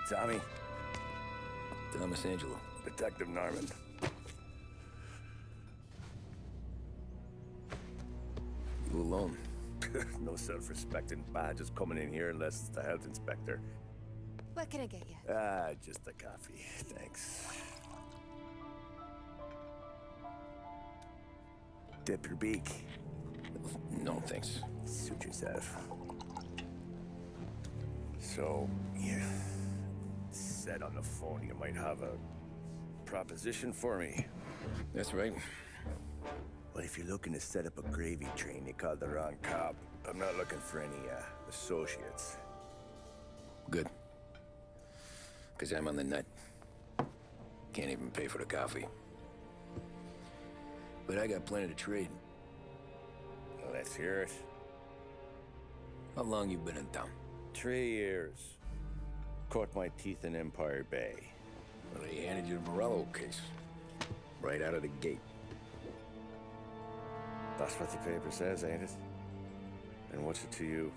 Tommy. Thomas Angelo. Detective Norman. You alone? No self-respecting badges coming in here unless it's the health inspector. What can I get you? Just a coffee, thanks. Dip your beak. No, thanks. Suit yourself. So, you said on the phone you might have a proposition for me. That's right. Well, if you're looking to set up a gravy train, you called the wrong cop. I'm not looking for any, associates. Good. Because I'm on the nut. Can't even pay for the coffee. But I got plenty to trade. Well, let's hear it. How long you been in town? 3 years. Caught my teeth in Empire Bay. Well, they handed you the Morello case. Right out of the gate. That's what the paper says, ain't it? And what's it to you?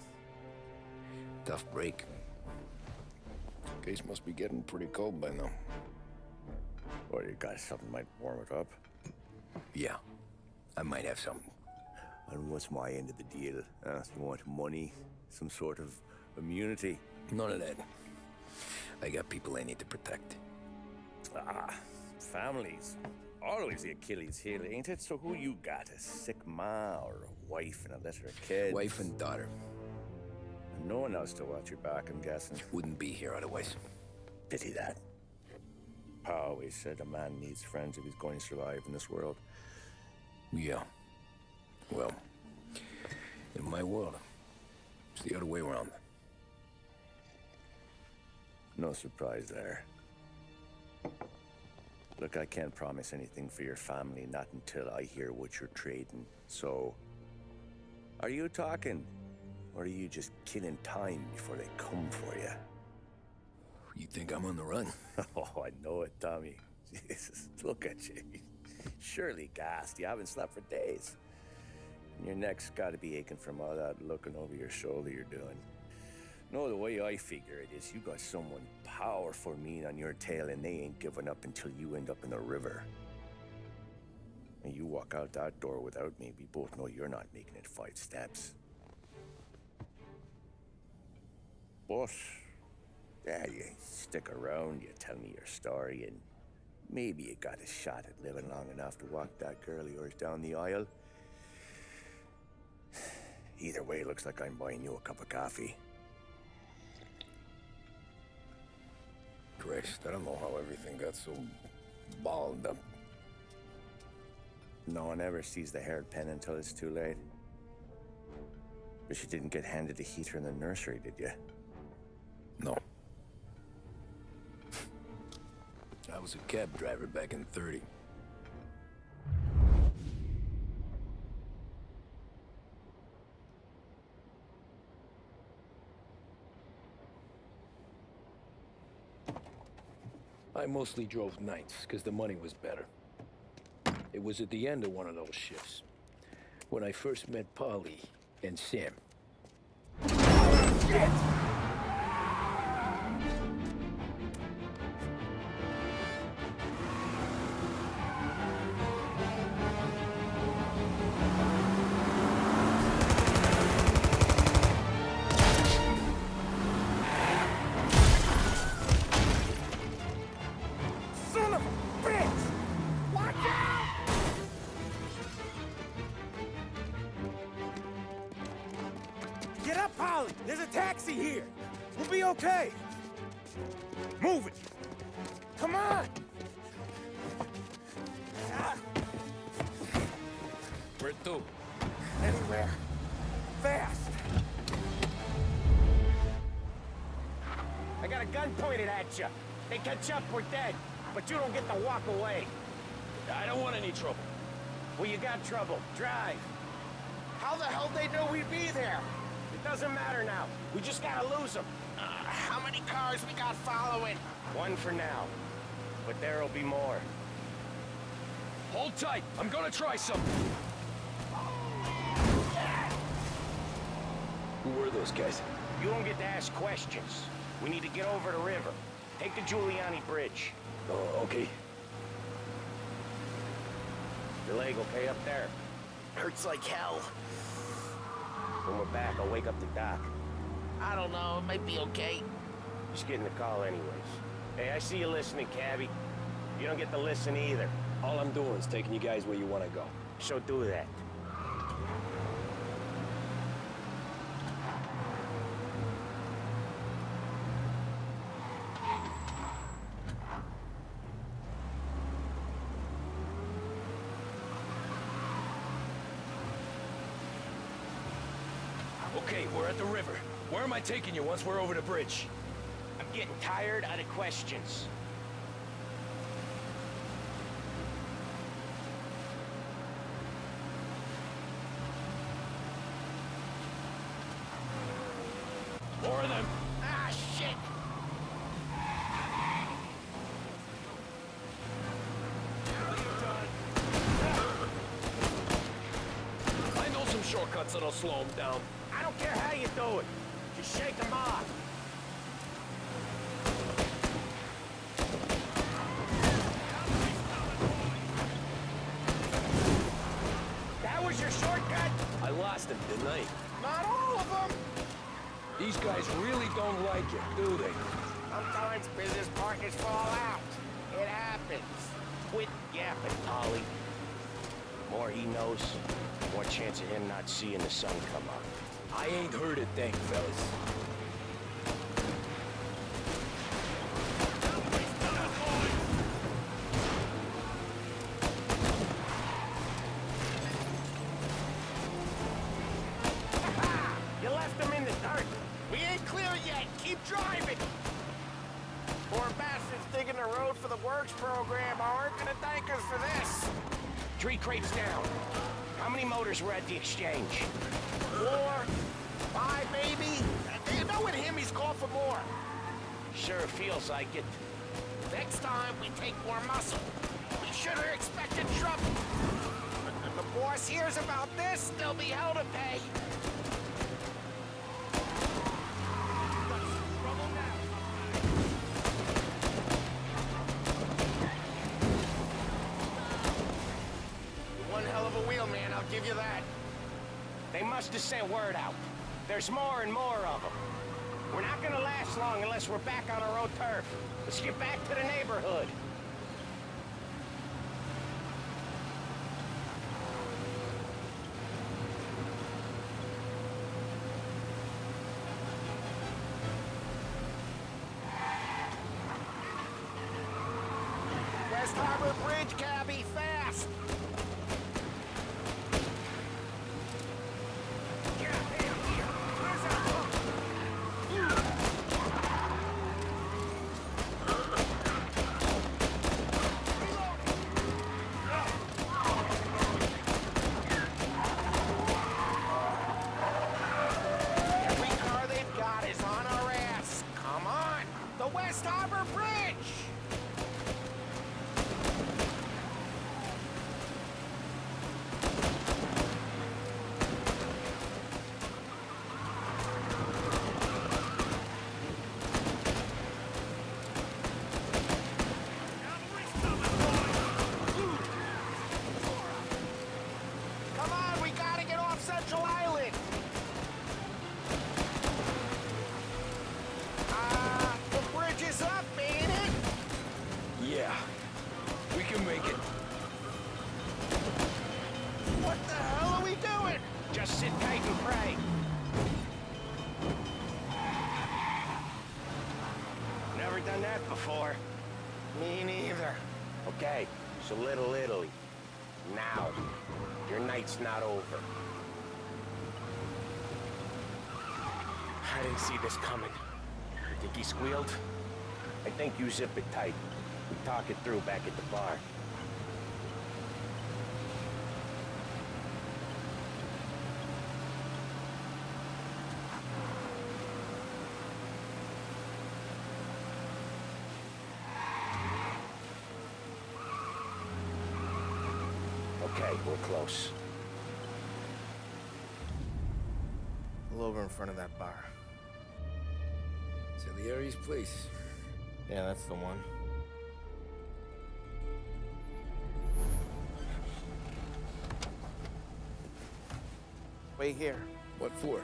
Tough break. Case must be getting pretty cold by now. Or you got something might warm it up? Yeah, I might have something. And what's my end of the deal? You want money? Some sort of immunity? None of that. I got people I need to protect. Families. Always the Achilles heel, ain't it? So who you got? A sick ma or a wife and a litter of kids? Wife and daughter. And no one else to watch your back, I'm guessing. Wouldn't be here otherwise. Pity that. Pa always said a man needs friends if he's going to survive in this world. Yeah. Well, in my world, it's the other way around. No surprise there. Look, I can't promise anything for your family, not until I hear what you're trading. So, are you talking? Or are you just killing time before they come for you? You think I'm on the run? Oh, I know it, Tommy. Jesus, look at you. Surely gassed. You haven't slept for days. And your neck's got to be aching from all that looking over your shoulder you're doing. No, the way I figure it is you got someone powerful mean on your tail and they ain't giving up until you end up in the river. And you walk out that door without me, we both know you're not making it 5 steps. But, yeah, you stick around, you tell me your story, and maybe you got a shot at living long enough to walk that girl of yours down the aisle. Either way, it looks like I'm buying you a cup of coffee. Christ, I don't know how everything got so balled up. No one ever sees the haired pen until it's too late. But you didn't get handed a heater in the nursery, did you? No. I was a cab driver back in '30. I mostly drove nights, because the money was better. It was at the end of one of those shifts, when I first met Polly and Sam. Shit! Get up, Polly! There's a taxi here! We'll be okay! Move it! Come on! Where to? Anywhere. Fast! I got a gun pointed at you. They catch up, we're dead. But you don't get to walk away. I don't want any trouble. Well, you got trouble. Drive. How the hell they know we'd be there? It doesn't matter now. We just gotta lose them. How many cars we got following? One for now. But there'll be more. Hold tight. I'm gonna try something. Who were those guys? You don't get to ask questions. We need to get over the river. Take the Giuliani Bridge. Oh, okay. Your leg okay up there? Hurts like hell. When we're back, I'll wake up the doc. I don't know, it might be okay. Just getting the call anyways. Hey, I see you listening, cabbie. You don't get to listen either. All I'm doing is taking you guys where you want to go. So do that. Okay, we're at the river. Where am I taking you once we're over the bridge? I'm getting tired of the questions. More of them. Ah, shit! I know some shortcuts that'll slow them down. I don't care how you do it. Just shake them off. That was your shortcut? I lost him, didn't I? Not all of them! These guys really don't like it, do they? Sometimes business partners fall out. It happens. Quit yapping, Ollie. More he knows, more chance of him not seeing the sun come up. I ain't heard a thing, fellas. You left him in the dirt. We ain't clear yet. Keep driving. Poor bastards digging the road for the works program aren't gonna thank us for this. 3 crates down. How many motors were at the exchange? 4, 5 maybe. You know with him he's called for more. Sure feels like it. Next time we take more muscle. We should have expected trouble. If the boss hears about this, there'll be hell to pay. One hell of a wheel, man, I'll give you that. They must have sent word out. There's more and more of them. We're not gonna last long unless we're back on our own turf. Let's get back to the neighborhood. West Harbor Bridge, cabbie, fast! Every car they've got is on our ass. Come on! The West Harbor Bridge! Come on, we gotta get off Central Island! The bridge is up, ain't it? Yeah. We can make it. What the hell are we doing? Just sit tight and pray. Never done that before. Me neither. Okay, so Little Italy. Now. Your night's not over. I didn't see this coming. Think he squealed? I think you zip it tight. We talk it through back at the bar. Okay, we're close. Pull over in front of that bar. Salieri's place. Yeah, that's the one. Wait here. What for?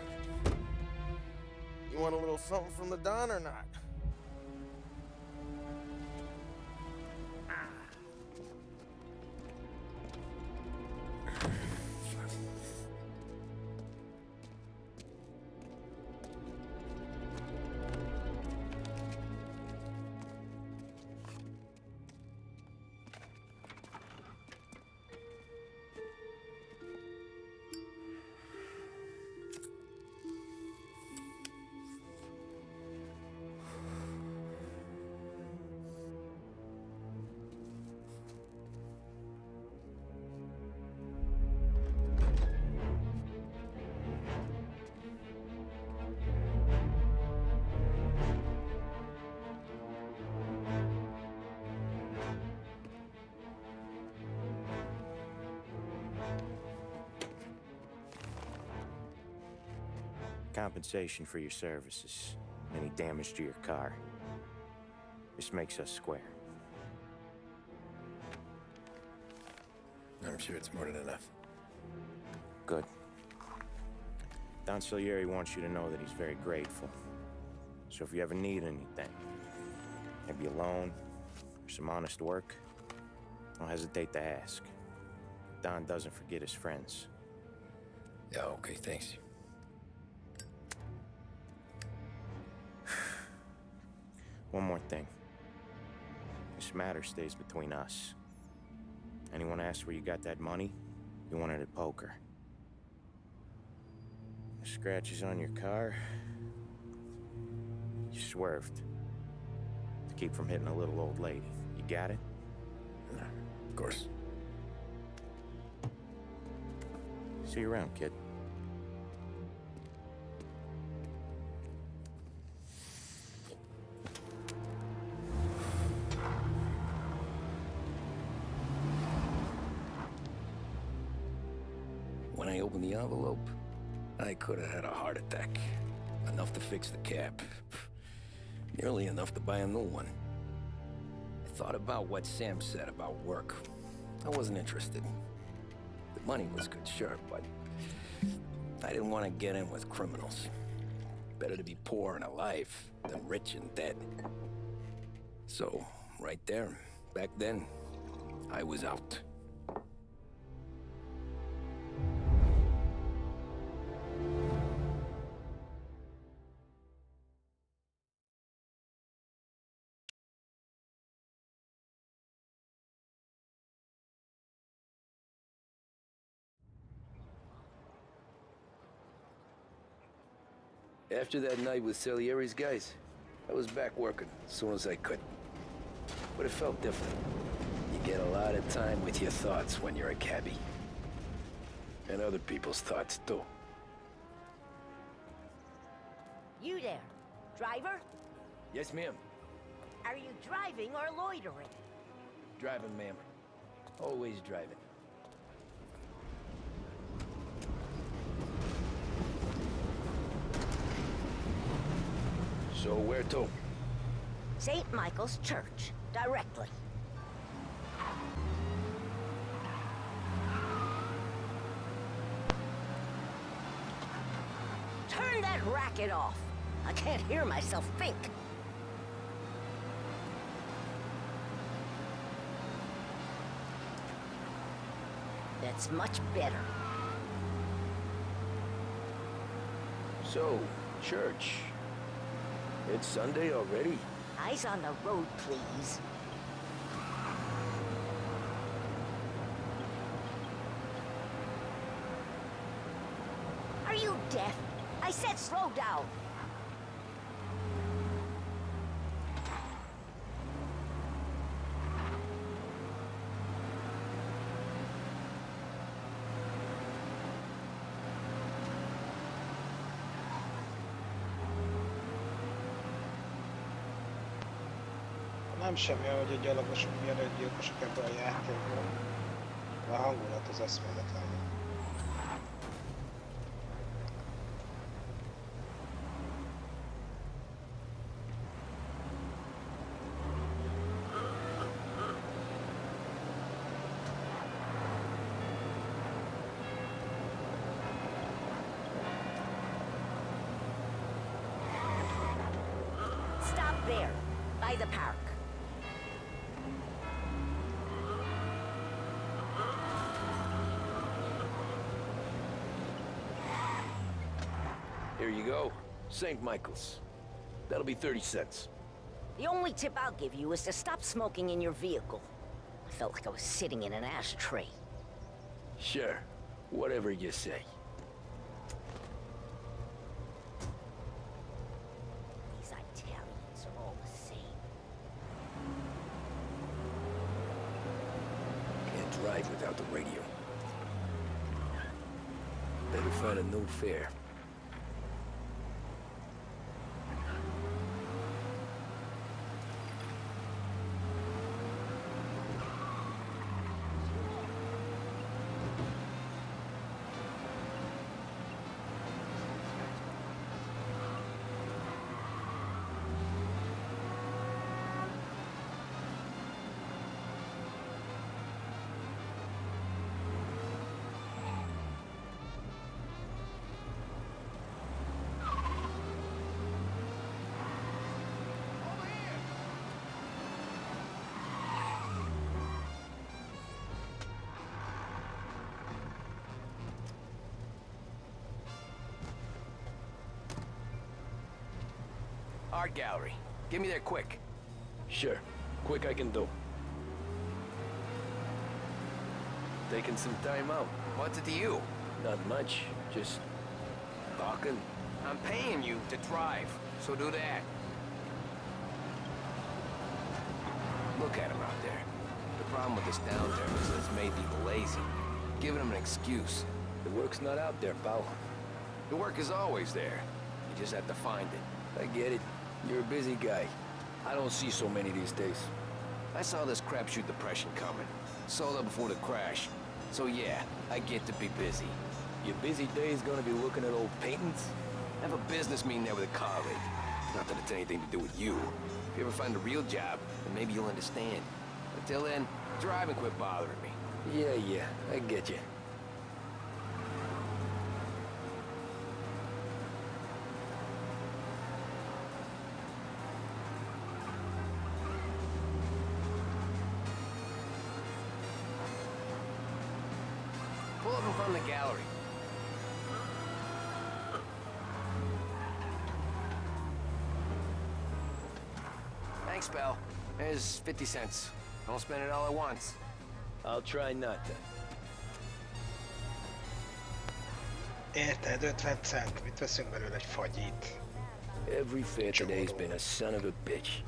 You want a little something from the Don or not? Compensation for your services. Any damage to your car. This makes us square. I'm sure it's more than enough. Good. Don Salieri wants you to know that he's very grateful. So if you ever need anything, maybe a loan or some honest work, don't hesitate to ask. Don doesn't forget his friends. Yeah, okay, thanks. One more thing. This matter stays between us. Anyone asks where you got that money, you won it at poker. The scratches on your car, you swerved to keep from hitting a little old lady. You got it? Of course. See you around, kid. When I opened the envelope, I could have had a heart attack. Enough to fix the cap. Nearly enough to buy a new one. I thought about what Sam said about work. I wasn't interested. The money was good, sure, but I didn't want to get in with criminals. Better to be poor and alive than rich and dead. So, right there, back then, I was out. After that night with Salieri's guys, I was back working as soon as I could. But it felt different. You get a lot of time with your thoughts when you're a cabbie. And other people's thoughts, too. You there, driver? Yes, ma'am. Are you driving or loitering? Driving, ma'am. Always driving. So where to? St. Michael's Church, directly. Turn that racket off. I can't hear myself think. That's much better. So, church. It's Sunday already? Eyes on the road, please. Are you deaf? I said slow down. Nem semmi, hogy a gyalogosok mielőtt gyilkosok ebből a játékból. A hangulat az eszméletlen. There, by the park. Here you go. St. Michael's. That'll be 30 cents. The only tip I'll give you is to stop smoking in your vehicle. I felt like I was sitting in an ashtray. Sure. Whatever you say. These Italians are all the same. Can't drive without the radio. Better find a new fare. Art gallery. Get me there quick. Sure. Quick I can do. Taking some time out. What's it to you? Not much. Just talking. I'm paying you to drive, so do that. Look at him out there. The problem with this downturn is that it's made people lazy. Giving them an excuse. The work's not out there, pal. The work is always there. You just have to find it. I get it. You're a busy guy. I don't see so many these days. I saw this crapshoot depression coming. Sold up before the crash. So yeah, I get to be busy. Your busy day's gonna be looking at old paintings? I have a business meeting there with a colleague. Not that it's anything to do with you. If you ever find a real job, then maybe you'll understand. Until then, drive and quit bothering me. Yeah, I get you. Pull up in front of the gallery. Thanks, Belle. There's 50 cents. Don't spend it all at once. I'll try not to. Érted, 50 cent. Mit veszünk belőle, egy fagyit? Every fair today's been a son of a bitch.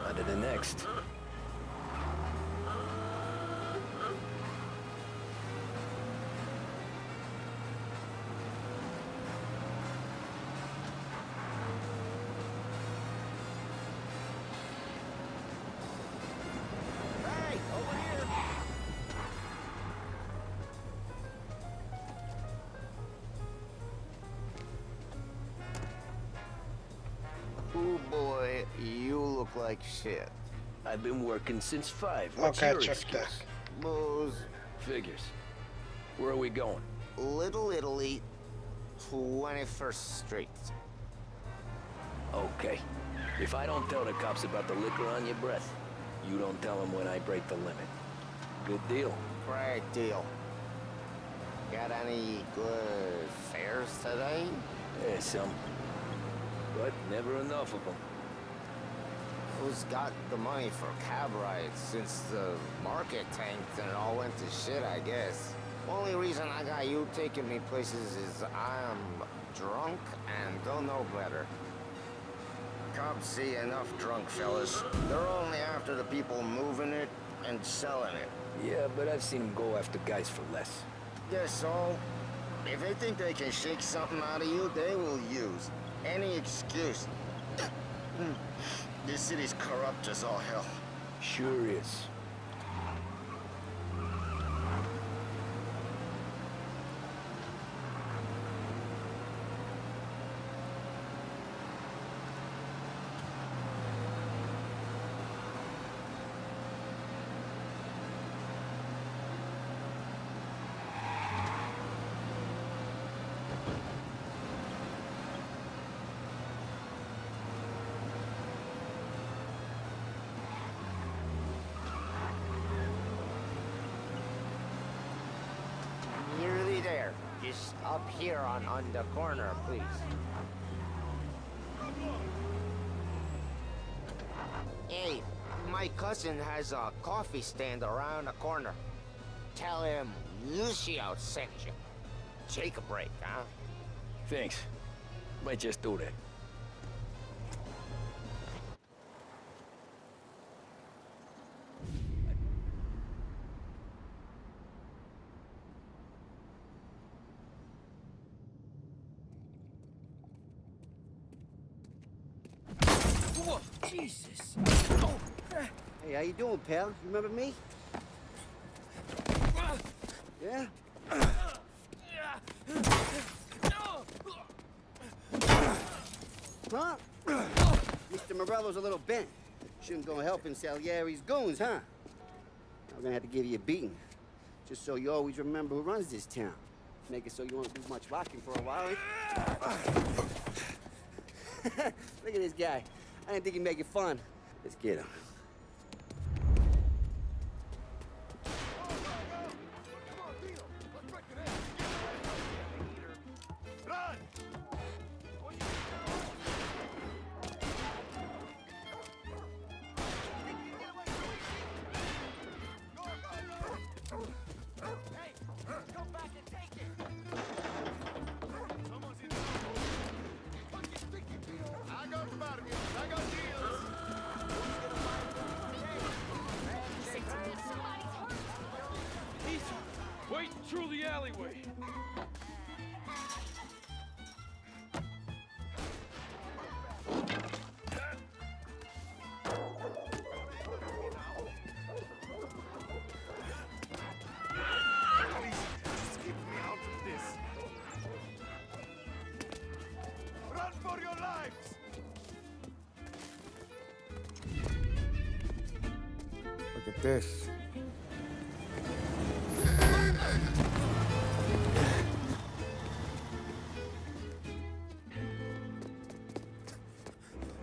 On to the next. Hey, over here! Ooh boy, you look like shit. I've been working since 5. What's Okay, your check excuse? that. Booze. Figures. Where are we going? Little Italy, 21st Street. Okay. If I don't tell the cops about the liquor on your breath, you don't tell them when I break the limit. Good deal. Great deal. Got any good fares today? Yeah, some. But never enough of them. Who's got the money for cab rides since the market tanked and it all went to shit, I guess? Only reason I got you taking me places is I'm drunk and don't know better. Cops see enough drunk fellas. They're only after the people moving it and selling it. Yeah, but I've seen them go after guys for less. Yes, so if they think they can shake something out of you, they will use any excuse. This city's corrupt as all hell. Sure is. up here on the corner, please. Hey, my cousin has a coffee stand around the corner. Tell him Lucio sent you. Take a break, huh? Thanks. Might just do that. Whoa, Jesus. Oh. Hey, how you doing, pal? You remember me? Yeah? Huh? Mr. Morello's a little bent. Shouldn't go helping Salieri's goons, huh? I'm gonna have to give you a beating. Just so you always remember who runs this town. Make it so you won't do much rocking for a while. Look at this guy. I didn't think he'd make it fun. Let's get him. Wait through the alleyway. Just keep me out of this. Run for your lives! Look at this.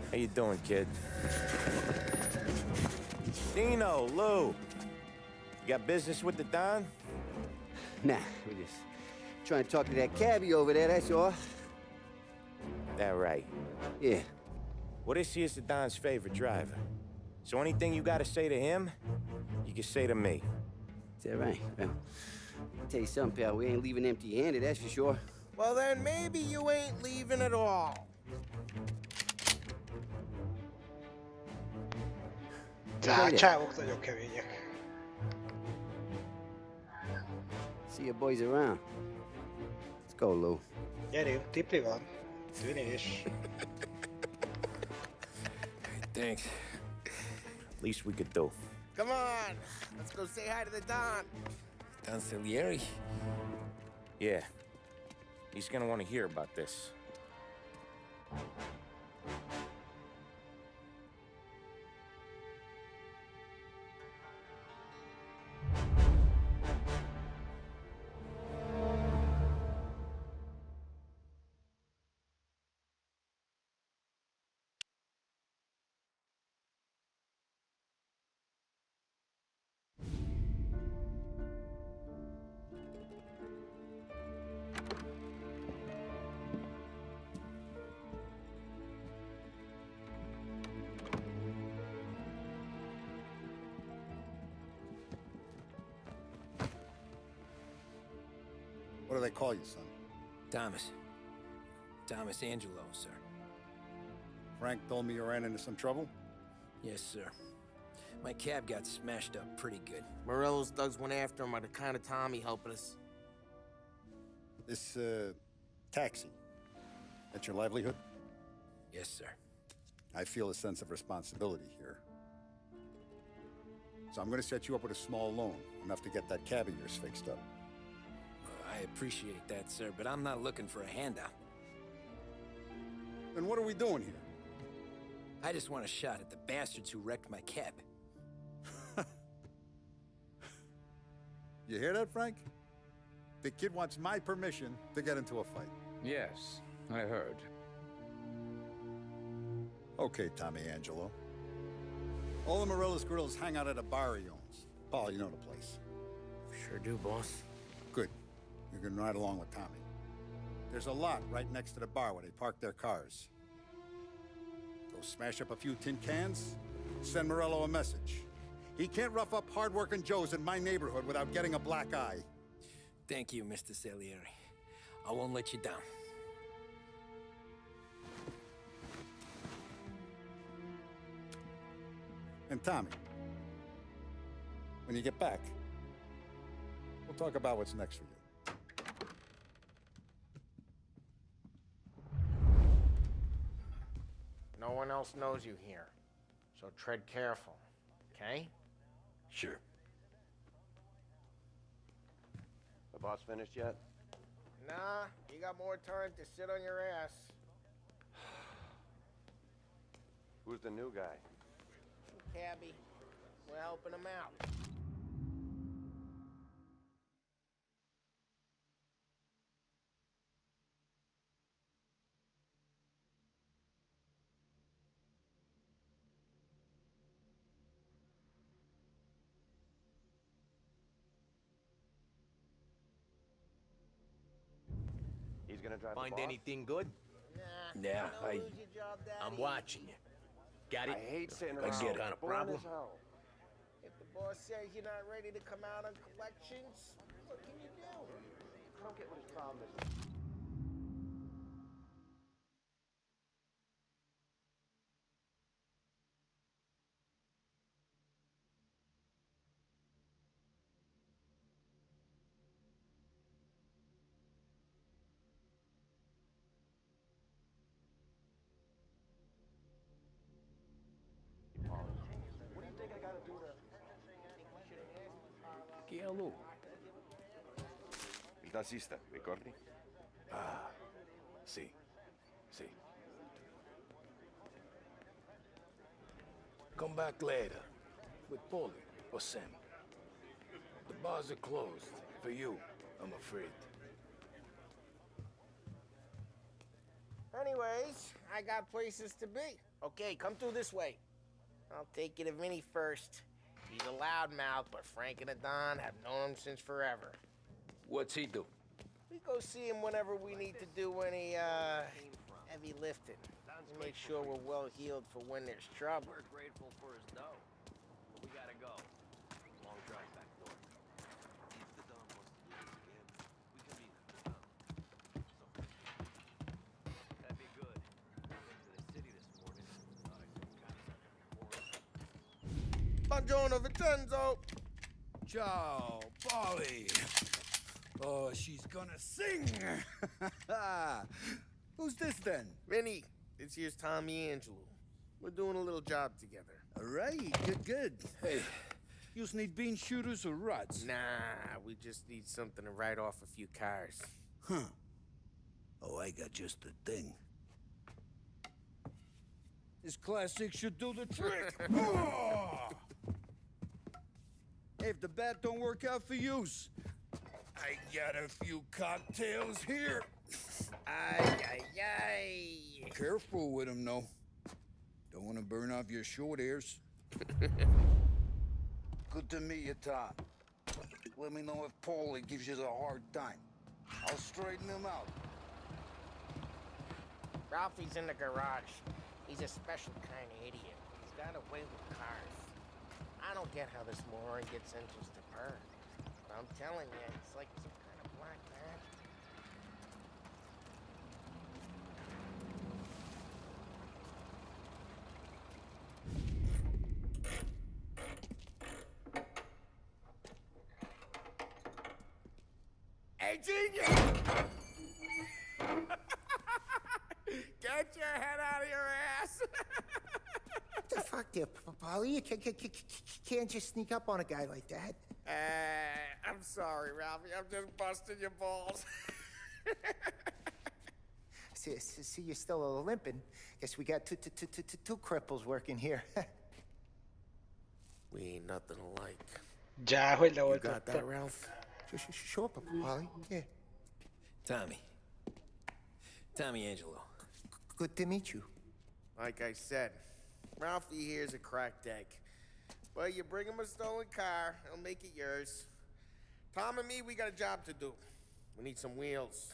How you doing, kid? Dino, Lou. You got business with the Don? Nah, we're just trying to talk to that cabbie over there, that's all. That right. Yeah. Well, this here's the Don's favorite driver. So anything you gotta say to him, you can say to me. Is that right? Well, I'll tell you something, pal. We ain't leaving empty-handed, that's for sure. Well, then maybe you ain't leaving at all. Tehát csávok nagyon kemények. See your boys around. Let's go, Lou. Gyerünk, tipli van. Tűnés. Thanks. Least we could do. Come on, let's go say hi to the Don. Don Salieri? Yeah. He's gonna want to hear about this. What do they call you, son? Thomas. Thomas Angelo, sir. Frank told me you ran into some trouble? Yes, sir. My cab got smashed up pretty good. Morello's thugs went after him by the kind of Tommy helping us. This, taxi. That's your livelihood? Yes, sir. I feel a sense of responsibility here. So I'm gonna set you up with a small loan, enough to get that cab of yours fixed up. I appreciate that, sir, but I'm not looking for a handout. Then what are we doing here? I just want a shot at the bastards who wrecked my cab. You hear that, Frank? The kid wants my permission to get into a fight. Yes, I heard. Okay, Tommy Angelo. All the Morello's girls hang out at a bar he owns. Paul, you know the place. Sure do, boss. Good. You can ride along with Tommy. There's a lot right next to the bar where they park their cars. Go smash up a few tin cans, send Morello a message. He can't rough up hard-working Joes in my neighborhood without getting a black eye. Thank you, Mr. Salieri. I won't let you down. And Tommy, when you get back, we'll talk about what's next for you. No one else knows you here, so tread careful, okay? Sure. The boss finished yet? Nah, you got more time to sit on your ass. Who's the new guy? Cabby, we're helping him out. He's gonna drive Find the boss? anything good? Nah, Yeah, don't lose your job, Daddy. I'm watching you. Got it? I hate sitting I around. get kind of Boring problem. as hell. If the boss says you're not ready to come out on collections, what can you do? I don't get what his problem is. What do you think I gotta do to... Che a lui? Il tassista, ricordi? Ah, sì, sì. Come back later. With Paulie or Sam. The bars are closed. For you, I'm afraid. Anyways, I got places to be. Okay, come through this way. I'll take you to Vinny first. He's a loudmouth, but Frank and the Don have known him since forever. What's he do? We go see him whenever we need to do any, heavy lifting. To make sure we're well healed for when there's trouble. We're grateful for his dough. But we gotta go. Long drive back north. If the Don wants to do this again, we can meet at the town. That'd be good. I went to the city this morning. Thought I saw cops out Buongiorno, there Vincenzo! Ciao, Paulie. Oh, she's gonna sing. Who's this then? Vinny, this here's Tommy Angelo. We're doing a little job together. All right, good. Hey, you need bean shooters or rods? Nah, we just need something to write off a few cars. Huh. Oh, I got just the thing. This classic should do the trick. Hey, if the bat don't work out for yous, I got a few cocktails here. Ay. Careful with them, though. Don't want to burn off your short hairs. Good to meet you, Tom. Let me know if Paulie gives you a hard time. I'll straighten him out. Ralphie's in the garage. He's a special kind of idiot. He's got a way with cars. I don't get how this moron gets engines to burn. But I'm telling you, it's like some kind of black magic. Hey, genius! Get your head out of your ass! What the fuck there, Paulie? You can't just sneak up on a guy like that. I'm sorry, Ralphie. I'm just busting your balls. See, you're still limping. Guess we got two cripples working here. We ain't nothing alike. Já, hogy You got leoltottam. that, Ralph? Sure, Paulie. Yeah. Tommy Angelo. Good to meet you. Like I said, Ralphie here's a cracked egg. But you bring him a stolen car, he'll make it yours. Tom and me, we got a job to do. We need some wheels.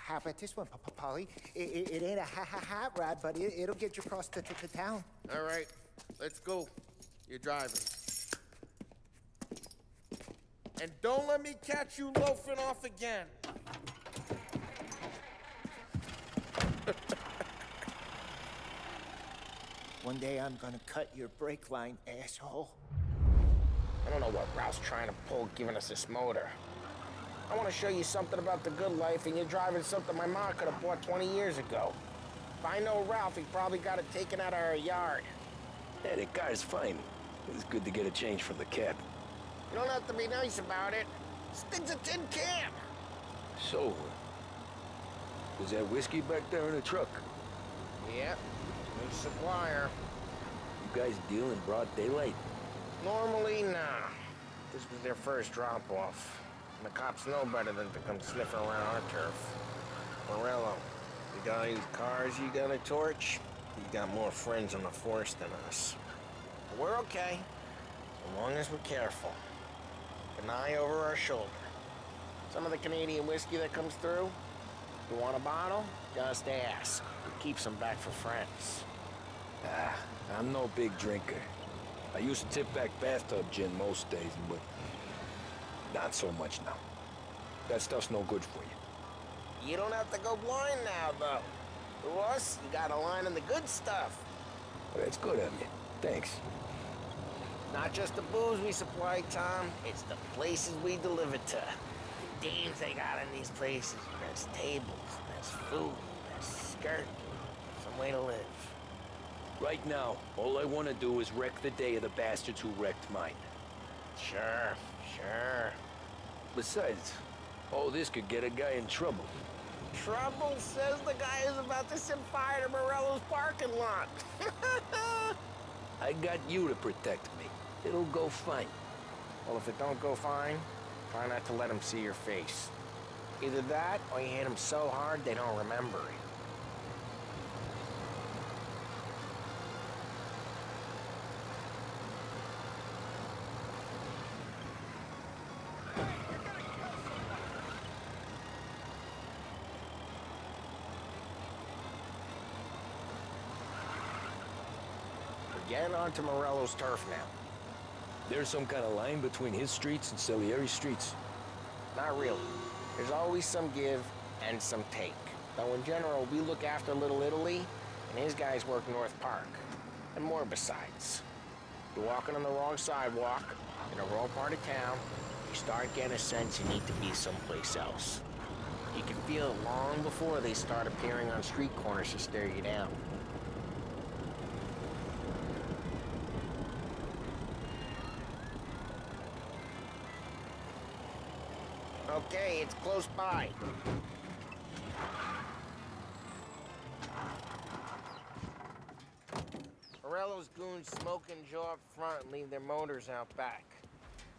how about this one, Polly? It ain't a hot rod, but it'll get you across to town. All right, let's go. You're driving. And don't let me catch you loafing off again. One day I'm gonna cut your brake line, asshole. I don't know what Ralph's trying to pull giving us this motor. I want to show you something about the good life, and you're driving something my mom could have bought 20 years ago. If I know Ralph, he probably got it taken out of our yard. Yeah, the car's fine. It's good to get a change from the cab. You don't have to be nice about it. This thing's a tin can. So, was that whiskey back there in the truck? Yeah, new supplier. You guys deal in broad daylight? Normally, nah. This was their first drop-off. And the cops know better than to come sniffing around our turf. Morello, the guy whose cars you gonna torch, he's got more friends on the force than us. But we're okay, as long as we're careful. An eye over our shoulder. Some of the Canadian whiskey that comes through, you want a bottle? Just ask. We keep some back for friends. I'm no big drinker. I used to tip back bathtub gin most days, but not so much now. That stuff's no good for you. You don't have to go blind now, though. To us, you got a line in the good stuff. Well, that's good of you. Thanks. Not just the booze we supply, Tom. It's the places we deliver to. The dames they got in these places. There's tables, there's food, there's skirt. Some way to live. Right now, all I want to do is wreck the day of the bastards who wrecked mine. Sure. Besides, all this could get a guy in trouble. Trouble says the guy is about to set fire to Morello's parking lot. I got you to protect me. It'll go fine. Well, if it don't go fine, try not to let them see your face. Either that, or you hit them so hard they don't remember it. Get onto Morello's turf now. There's some kind of line between his streets and Salieri's streets? Not really. There's always some give and some take. Though in general, we look after Little Italy, and his guys work North Park. And more besides. You're walking on the wrong sidewalk, in the wrong part of town, you start getting a sense you need to be someplace else. You can feel it long before they start appearing on street corners to stare you down. Okay, it's close by. Morello's goons smoke and jaw up front and leave their motors out back.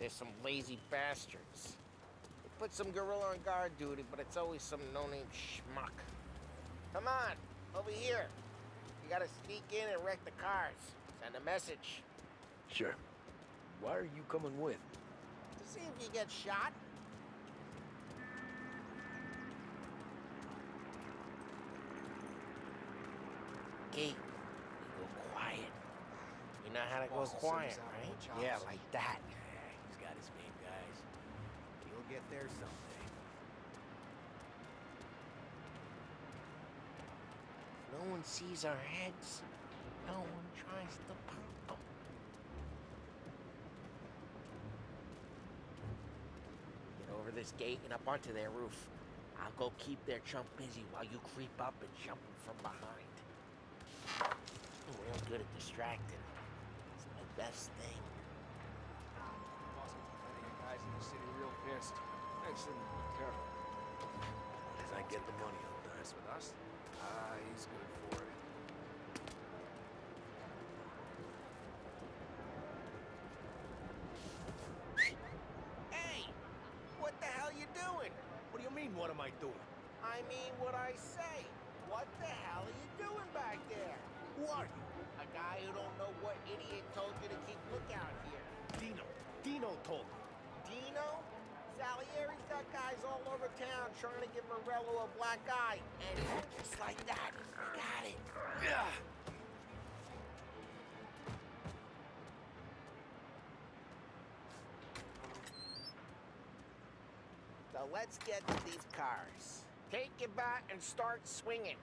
There's some lazy bastards. They put some gorilla on guard duty, but it's always some no-name schmuck. Come on, over here. You gotta sneak in and wreck the cars. Send a message. Sure. Why are you coming with? To see if you get shot. Okay, you go quiet. You know how to go quiet, right? Yeah, like that. He's got his game, guys. He'll get there someday. If no one sees our heads, no one tries to pop them. Get over this gate and up onto their roof. I'll go keep their chump busy while you creep up and jump him from behind. I'm real good at distracting. It's my best thing. Boss gets plenty of guys in the city real pissed. Makes them careful. As I get the money, I'll die. Mess with us? He's good for it. Hey! What the hell you doing? What do you mean, what am I doing? I mean what I say. What the hell are you doing back there? Who are you? A guy who don't know what idiot told you to keep lookout here. Dino. Dino told me. Dino? Salieri's got guys all over town trying to give Morello a black eye. And just like that, he got it. Yeah. So let's get to these cars. Take your bat and start swinging.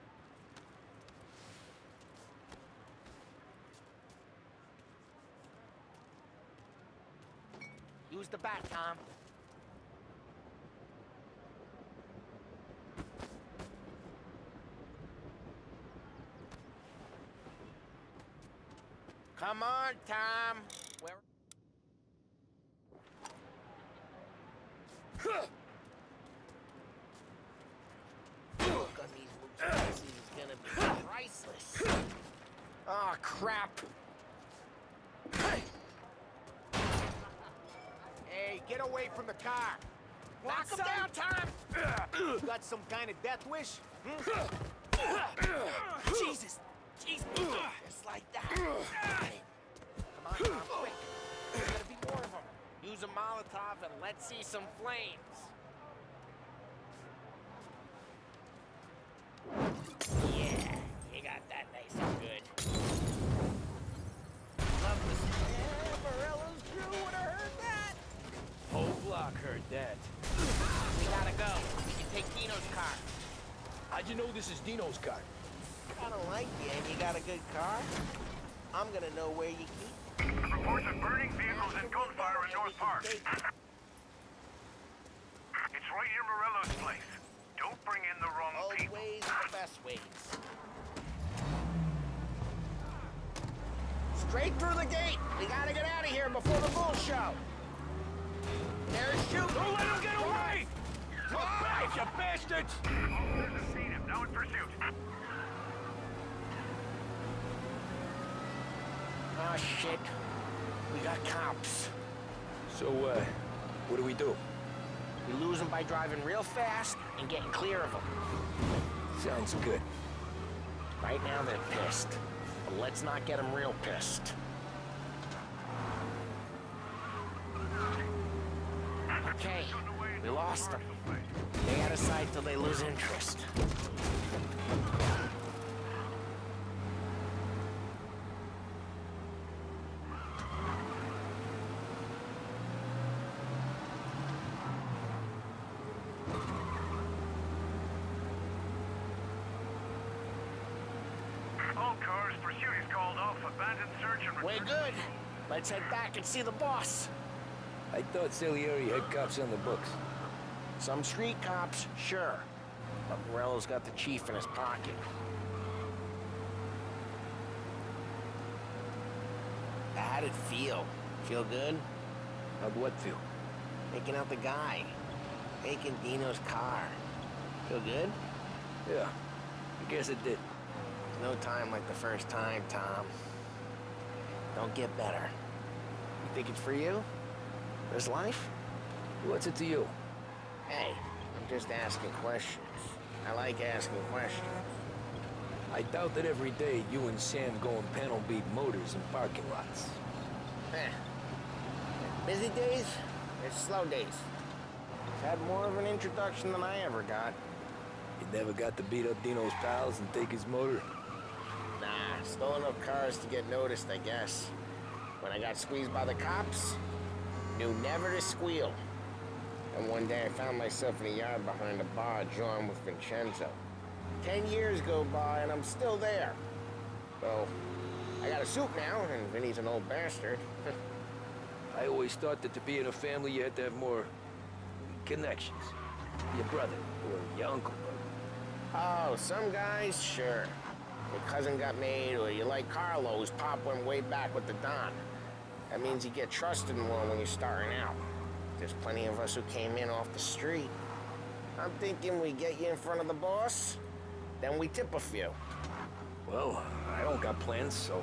Use the bat, Tom. Come on, Tom. Where? Look on these moves. He's gonna be priceless. Oh, crap. Hey, get away from the car. Knock him down, Tom. Got some kind of death wish? Jesus. Jesus. Just like that. Come on, Tom, quick. There's gonna be more of them. Use a Molotov and let's see some flames. Yeah, you got that nice and good. Love this. Yeah, Morello's crew would have heard that. Whole block heard that. We gotta go. We can take Dino's car. How'd you know this is Dino's car? I don't like you, and you got a good car. I'm gonna know where you keep it. Reports of burning vehicles and gunfire in North Park. It's right near Morello's place. Don't bring in the wrong people. Old ways are the best ways. Straight through the gate. We gotta get out of here before the bull show. There's shooting. Don't let him get away! Look back, you bastards! Officers have seen him. Now in pursuit. Oh, shit. We got cops. So, what do we do? We lose them by driving real fast and getting clear of them. Sounds good. Right now they're pissed. But let's not get them real pissed. Okay, we lost them. Stay out of sight till they lose interest. All cars, pursuit is called off. Abandoned search and We're good. Let's head back and see the boss. I thought Salieri had cops on the books. Some street cops, sure. But Morello's got the chief in his pocket. How'd it feel? Feel good? How'd what feel? Taking out the guy. Taking Dino's car. Feel good? Yeah, I guess it did. No time like the first time, Tom. Don't get better. You think it's for you? This life? What's it to you? Hey, I'm just asking questions. I like asking questions. I doubt that every day you and Sam go and panel beat motors in parking lots. Busy days, there's slow days. Had more of an introduction than I ever got. You never got to beat up Dino's pals and take his motor? Nah, stole enough cars to get noticed, I guess. When I got squeezed by the cops, knew never to squeal. And one day I found myself in a yard behind a bar, jawing with Vincenzo. 10 years go by and I'm still there. So, I got a suit now, and Vinny's an old bastard. I always thought that to be in a family you had to have more connections. Your brother, or your uncle. Oh, some guys, sure. Your cousin got made, or you like Carlos, Pop went way back with the Don. That means you get trusted more when you're starting out. There's plenty of us who came in off the street. I'm thinking we get you in front of the boss, then we tip a few. Well, I don't got plans, so...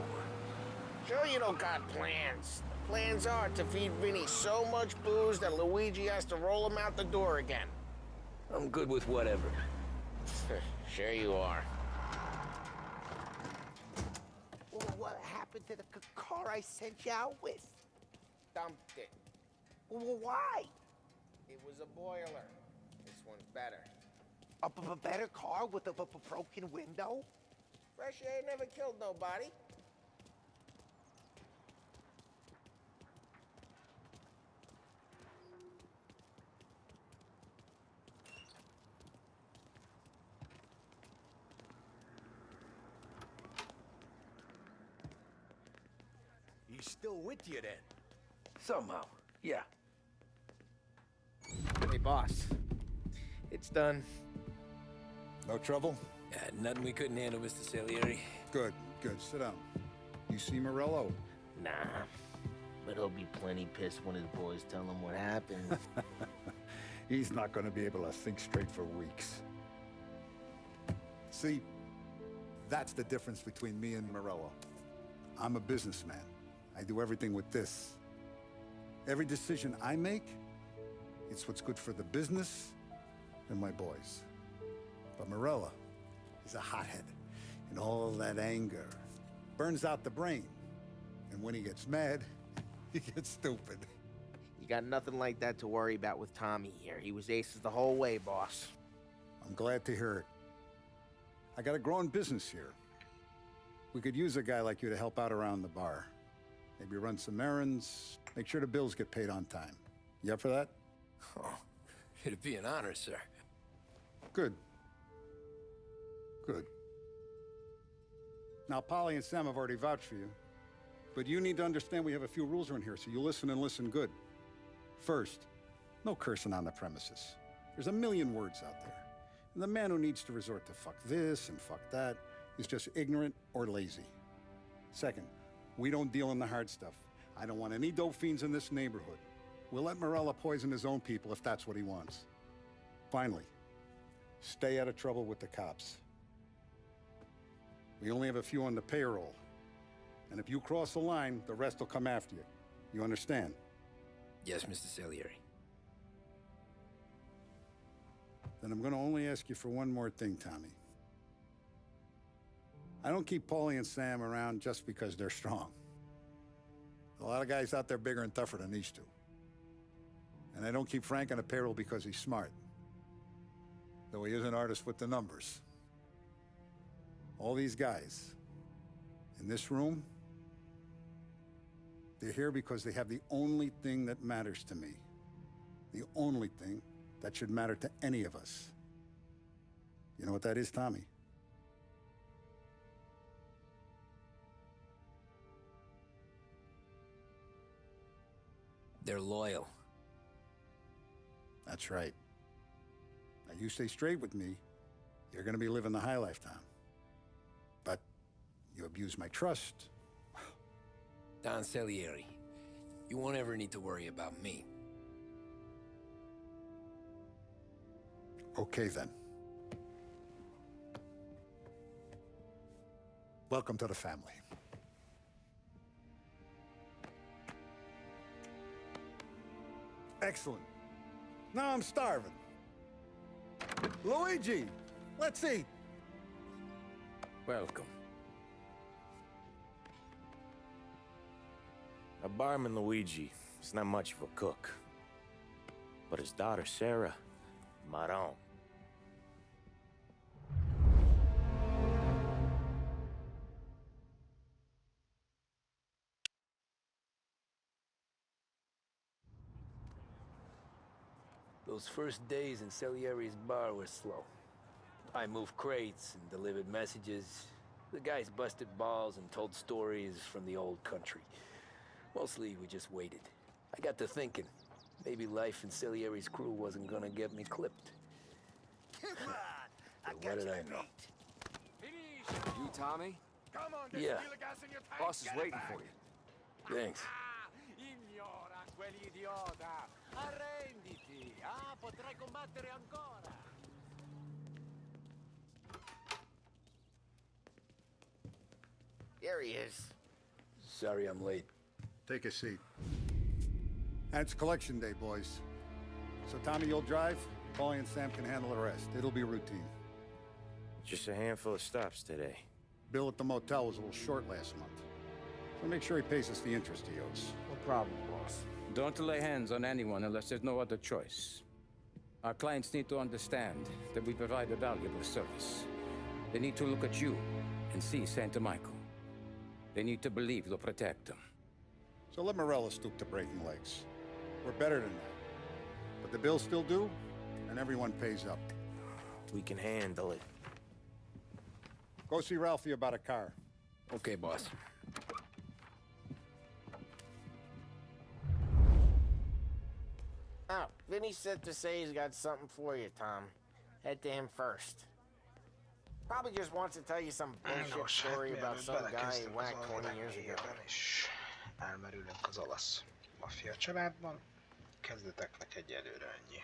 Sure you don't got plans. The plans are to feed Vinny so much booze that Luigi has to roll him out the door again. I'm good with whatever. Sure you are. Well, what happened to the car I sent you out with? Dumped it. Well, why? It was a boiler. This one's better. A better car with a broken window? Fresh air never killed nobody. He's still with you then? Somehow, yeah. Hey, boss. It's done. No trouble? Yeah, nothing we couldn't handle, Mr. Salieri. Good, good. Sit down. You see Morello? Nah. But he'll be plenty pissed when his boys tell him what happened. He's not going to be able to think straight for weeks. See, that's the difference between me and Morello. I'm a businessman. I do everything with this. Every decision I make, it's what's good for the business and my boys. But Morello, he's a hothead. And all that anger burns out the brain. And when he gets mad, he gets stupid. You got nothing like that to worry about with Tommy here. He was aces the whole way, boss. I'm glad to hear it. I got a growing business here. We could use a guy like you to help out around the bar. Maybe run some errands, make sure the bills get paid on time. You up for that? Oh, it'd be an honor, sir. Good. Good. Now, Polly and Sam have already vouched for you. But you need to understand we have a few rules around here, so you listen and listen good. First, no cursing on the premises. There's a million words out there. And the man who needs to resort to fuck this and fuck that is just ignorant or lazy. Second, we don't deal in the hard stuff. I don't want any dope fiends in this neighborhood. We'll let Morello poison his own people if that's what he wants. Finally, stay out of trouble with the cops. We only have a few on the payroll. And if you cross the line, the rest will come after you. You understand? Yes, Mr. Salieri. Then I'm going to only ask you for one more thing, Tommy. I don't keep Paulie and Sam around just because they're strong. A lot of guys out there bigger and tougher than these two. And I don't keep Frank on the payroll because he's smart. Though he is an artist with the numbers. All these guys in this room, they're here because they have the only thing that matters to me. The only thing that should matter to any of us. You know what that is, Tommy? They're loyal. That's right. Now, you stay straight with me, you're gonna be living the high life, Tom. But you abuse my trust. Don Salieri, you won't ever need to worry about me. Okay, then. Welcome to the family. Excellent. Now I'm starving. Luigi, let's eat. Welcome. A barman Luigi is not much of a cook. But his daughter Sarah, Maron. Those first days in Salieri's bar were slow. I moved crates and delivered messages. The guys busted balls and told stories from the old country. Mostly, we just waited. I got to thinking, maybe life in Salieri's crew wasn't gonna get me clipped. But what did I know? You, Tommy? Come on, Yeah. feel the gas in your tank. Boss is Get it waiting back. for you. Thanks. Ignora quell'idiota. Arrenditi. Potrai combattere ancora. There he is. Sorry I'm late. Take a seat. And it's collection day, boys. So Tommy, you'll drive. Paulie and Sam can handle the rest. It'll be routine. Just a handful of stops today. Bill at the motel was a little short last month. So make sure he pays us the interest he owes. No problem, boss. Don't lay hands on anyone unless there's no other choice. Our clients need to understand that we provide a valuable service. They need to look at you and see Santa Michael. They need to believe you'll protect them. So let Morello stoop to breaking legs. We're better than that. But the bill's still due, and everyone pays up. We can handle it. Go see Ralphie about a car. Okay, boss. Oh, Vinny said to say he's got something for you, Tom. Head to him first. Probably just wants to tell you some bullshit story about some guy he whacked 20 years ago. És elmerülünk az olasz maffia családban. Kezdeteknek egyelőre ennyi.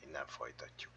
Innen folytatjuk.